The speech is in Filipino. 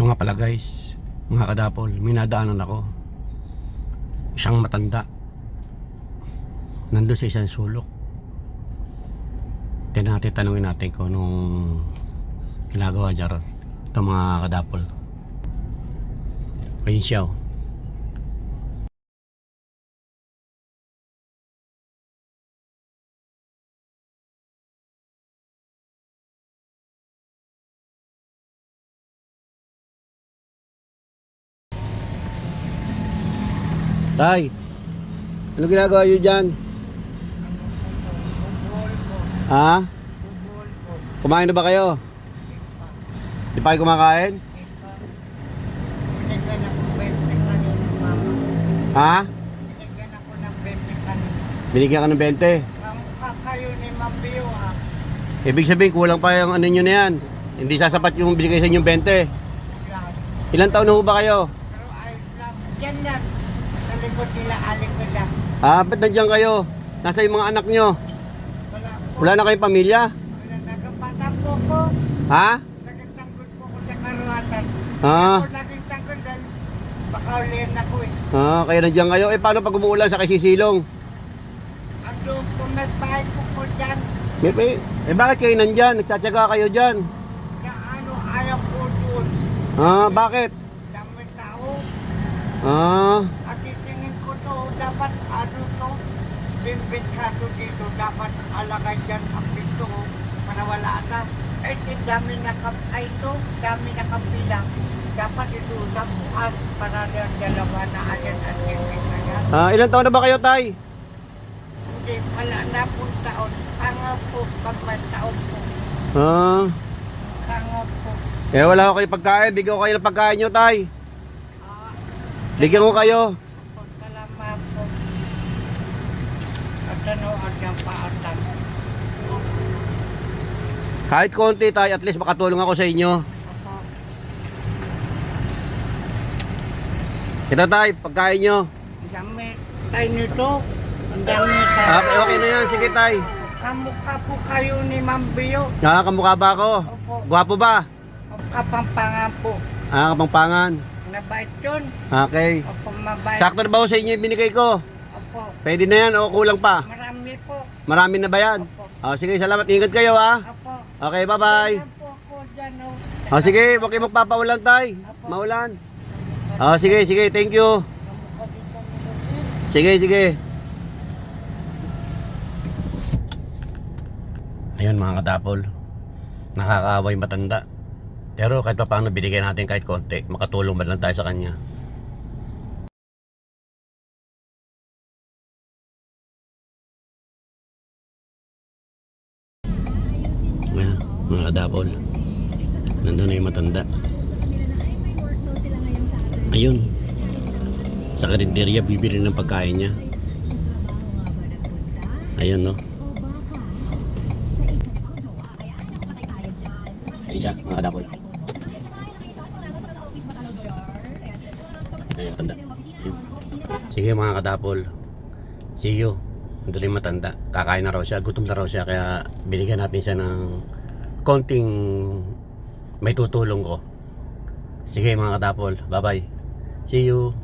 Ito nga pala guys, mga kadapol, may nadaanan ako. Isang matanda nandun sa isang sulok. Tanungin natin kung anong ginagawa dyan. Ito mga kadapol. Ayun siya oh. Tay, ano ginagawa nyo dyan? Ha? Kumain na ba kayo? Di pa kayo kumakain? Binigyan ako 20 kanina, mama. Ha? Binigyan ako ng 20 kanina. Binigyan ka ng 20? Kamukha kayo ni Ma'am Bio, ha? Ibig sabihin kulang pa yung ano nyo na yan. Hindi sasapat yung binigay sa inyong 20. Yan. Ilang taon na ho ba kayo? Pero ayos lang. Yan yan. Sa likod nila, alikod lang. Ba't nandiyan kayo? Nasa yung mga anak nyo? Wala po. Wala na kayong pamilya? Wala, nagkapata po ko. Ha? Nagtangkod po ko sa karuatan. Ah. Ako naging tangkod dahil baka ulihin ako eh. Kaya nandiyan kayo. Paano pag umuulan sa sisilong? Ando po nagpahay po ko dyan. Bakit kayo nandyan? Nagtsatsaga kayo dyan? Na ano, ayaw ko doon. Bakit? Dami tao. At itingin ko to, dapat ano to, bimbitsado dito, dapat alagay dyan ang dito, para wala na. Eh, dami ay ito, dami nakapilang. Dapat ito na bukas para yung dalawa na ayan at tingin na yan. Ilang taon na ba kayo, tay? Hindi, wala na pong taon. Tanga po, pag may taon po. Tanga po. Wala ko kayo pagkain. Bigyan ko kayo ng pagkain nyo, tay. Ah, Bigyan ko kayo. salamat po. At ano, at yung paatan. Kahit konti, tay, at least makatulong ako sa inyo. Opo. Ito, tay, pagkain nyo. Ang dami tayo nito. Ang dami tayo. Okay na yan. Sige, tay. Kamukha po kayo ni Ma'am Bio. Kamukha ba ako? Opo. Gwapo ba? Kapampangan po. Kapangpangan. Nabait yun. Okay. Opo, mabait. Sakto na ba ho sa inyo yung binigay ko? Opo. Pwede na yan o kulang pa? Marami po. Marami na ba yan? Opo. Sige, salamat. Ingat kayo, ha? Opo. Okay, bye-bye. Kaya po ako dyan, oh. Sige, huwag kayo magpapaulan, tay. Maulan. Sige, thank you. Kamukha dito ni Lucy. Sige. Ayun mga kadapol, nakakaawa yung matanda. Pero kahit pa paano binigyan natin kahit konti, makatulong ba lang tayo sa kanya. Ayan, mga kadapol, nandun na yung matanda. Ayun, sa karinderya bibili ng pagkain niya. Ayun no. Ayun siya, mga kadapol. Ayun, matanda. Ayun. Sige mga kadapol, see you. Nandun yung matanda, kakain na raw siya, gutom na raw siya, kaya binigyan natin siya ng konting may tutulong ko. Sige mga kadapol, bye bye. See you.